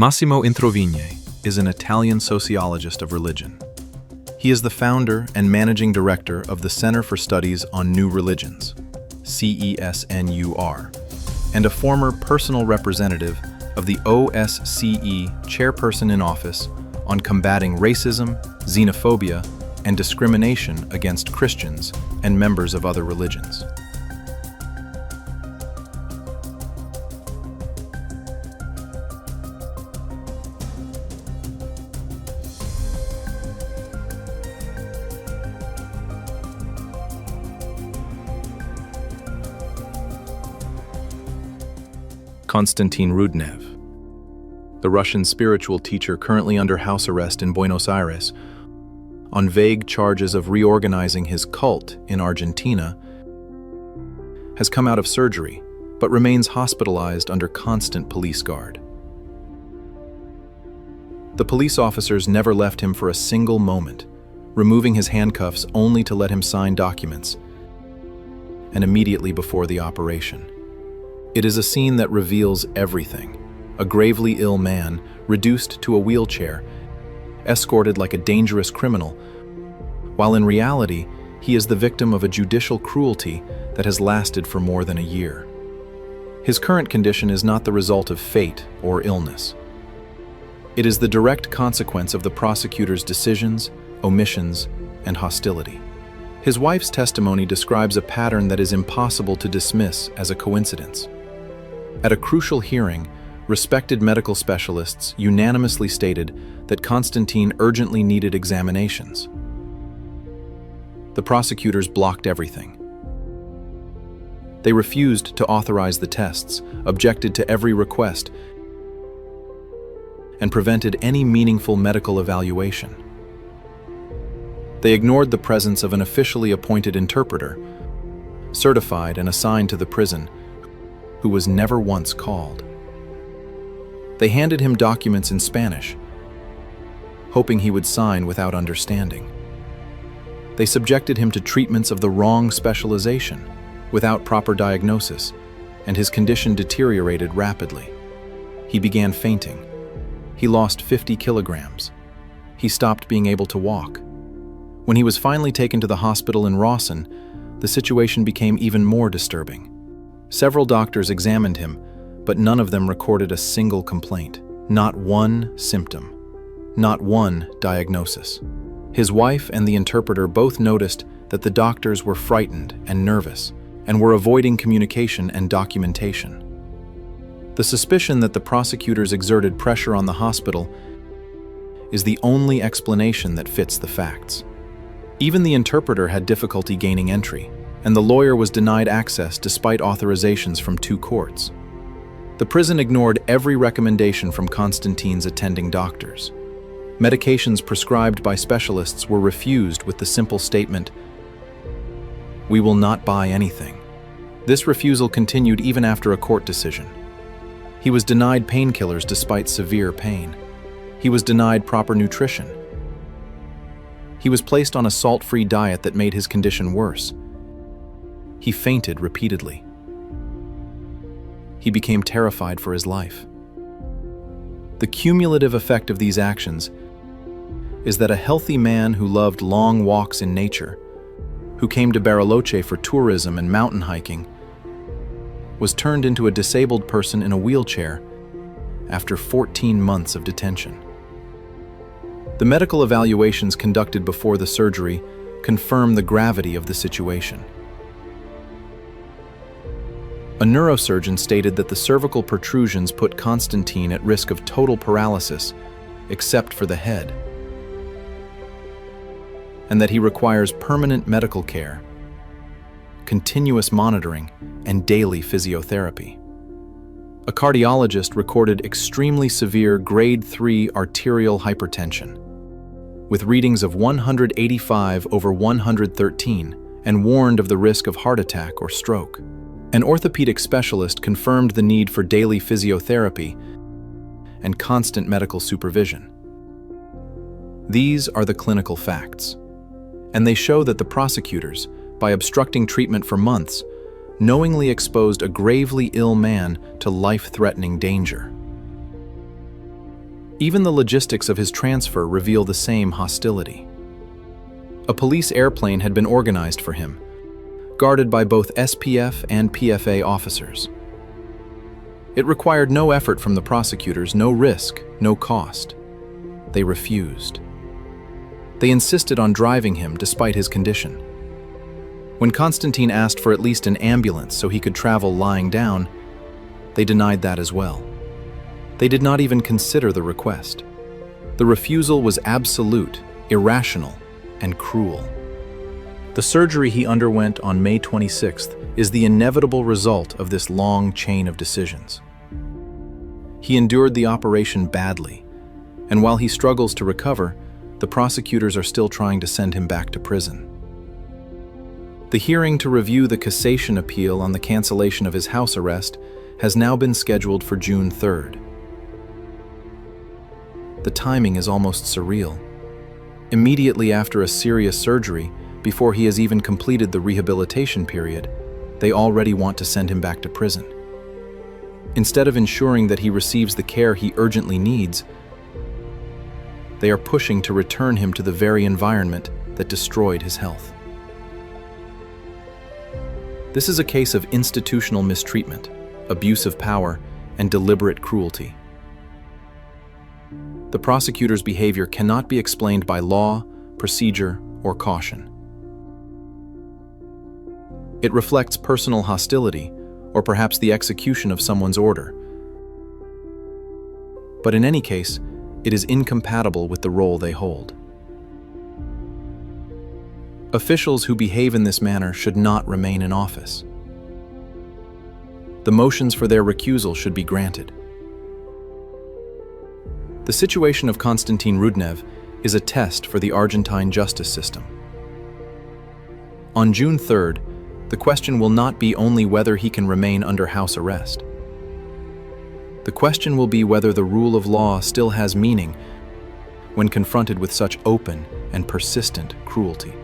Massimo Introvigne is an Italian sociologist of religion. He is the founder and managing director of the Center for Studies on New Religions, CESNUR, and a former personal representative of the OSCE chairperson in office on combating racism, xenophobia, and discrimination against Christians and members of other religions. Konstantin Rudnev, the Russian spiritual teacher currently under house arrest in Buenos Aires on vague charges of reorganizing his cult in Argentina, has come out of surgery but remains hospitalized under constant police guard. The police officers never left him for a single moment, removing his handcuffs only to let him sign documents, and immediately before the operation. It is a scene that reveals everything. A gravely ill man, reduced to a wheelchair, escorted like a dangerous criminal, while in reality, he is the victim of a judicial cruelty that has lasted for more than a year. His current condition is not the result of fate or illness. It is the direct consequence of the prosecutor's decisions, omissions, and hostility. His wife's testimony describes a pattern that is impossible to dismiss as a coincidence. At a crucial hearing, respected medical specialists unanimously stated that Konstantin urgently needed examinations. The prosecutors blocked everything. They refused to authorize the tests, objected to every request, and prevented any meaningful medical evaluation. They ignored the presence of an officially appointed interpreter, certified and assigned to the prison, who was never once called. They handed him documents in Spanish, hoping he would sign without understanding. They subjected him to treatments of the wrong specialization, without proper diagnosis, and his condition deteriorated rapidly. He began fainting. He lost 50 kilograms. He stopped being able to walk. When he was finally taken to the hospital in Rawson, the situation became even more disturbing. Several doctors examined him, but none of them recorded a single complaint, not one symptom, not one diagnosis. His wife and the interpreter both noticed that the doctors were frightened and nervous and were avoiding communication and documentation. The suspicion that the prosecutors exerted pressure on the hospital is the only explanation that fits the facts. Even the interpreter had difficulty gaining entry, and the lawyer was denied access despite authorizations from 2 courts. The prison ignored every recommendation from Konstantin's attending doctors. Medications prescribed by specialists were refused with the simple statement, "We will not buy anything." This refusal continued even after a court decision. He was denied painkillers despite severe pain. He was denied proper nutrition. He was placed on a salt-free diet that made his condition worse. He fainted repeatedly. He became terrified for his life. The cumulative effect of these actions is that a healthy man who loved long walks in nature, who came to Bariloche for tourism and mountain hiking, was turned into a disabled person in a wheelchair after 14 months of detention. The medical evaluations conducted before the surgery confirm the gravity of the situation. A neurosurgeon stated that the cervical protrusions put Konstantin at risk of total paralysis, except for the head, and that he requires permanent medical care, continuous monitoring, and daily physiotherapy. A cardiologist recorded extremely severe grade 3 arterial hypertension, with readings of 185/113, and warned of the risk of heart attack or stroke. An orthopedic specialist confirmed the need for daily physiotherapy and constant medical supervision. These are the clinical facts, and they show that the prosecutors, by obstructing treatment for months, knowingly exposed a gravely ill man to life-threatening danger. Even the logistics of his transfer reveal the same hostility. A police airplane had been organized for him, guarded by both SPF and PFA officers. It required no effort from the prosecutors, no risk, no cost. They refused. They insisted on driving him despite his condition. When Konstantin asked for at least an ambulance so he could travel lying down, they denied that as well. They did not even consider the request. The refusal was absolute, irrational, and cruel. The surgery he underwent on May 26th is the inevitable result of this long chain of decisions. He endured the operation badly, and while he struggles to recover, the prosecutors are still trying to send him back to prison. The hearing to review the cassation appeal on the cancellation of his house arrest has now been scheduled for June 3rd. The timing is almost surreal. Immediately after a serious surgery, before he has even completed the rehabilitation period, they already want to send him back to prison. Instead of ensuring that he receives the care he urgently needs, they are pushing to return him to the very environment that destroyed his health. This is a case of institutional mistreatment, abuse of power, and deliberate cruelty. The prosecutor's behavior cannot be explained by law, procedure, or caution. It reflects personal hostility, or perhaps the execution of someone's order. But in any case, it is incompatible with the role they hold. Officials who behave in this manner should not remain in office. The motions for their recusal should be granted. The situation of Konstantin Rudnev is a test for the Argentine justice system. On June 3rd, the question will not be only whether he can remain under house arrest. The question will be whether the rule of law still has meaning when confronted with such open and persistent cruelty.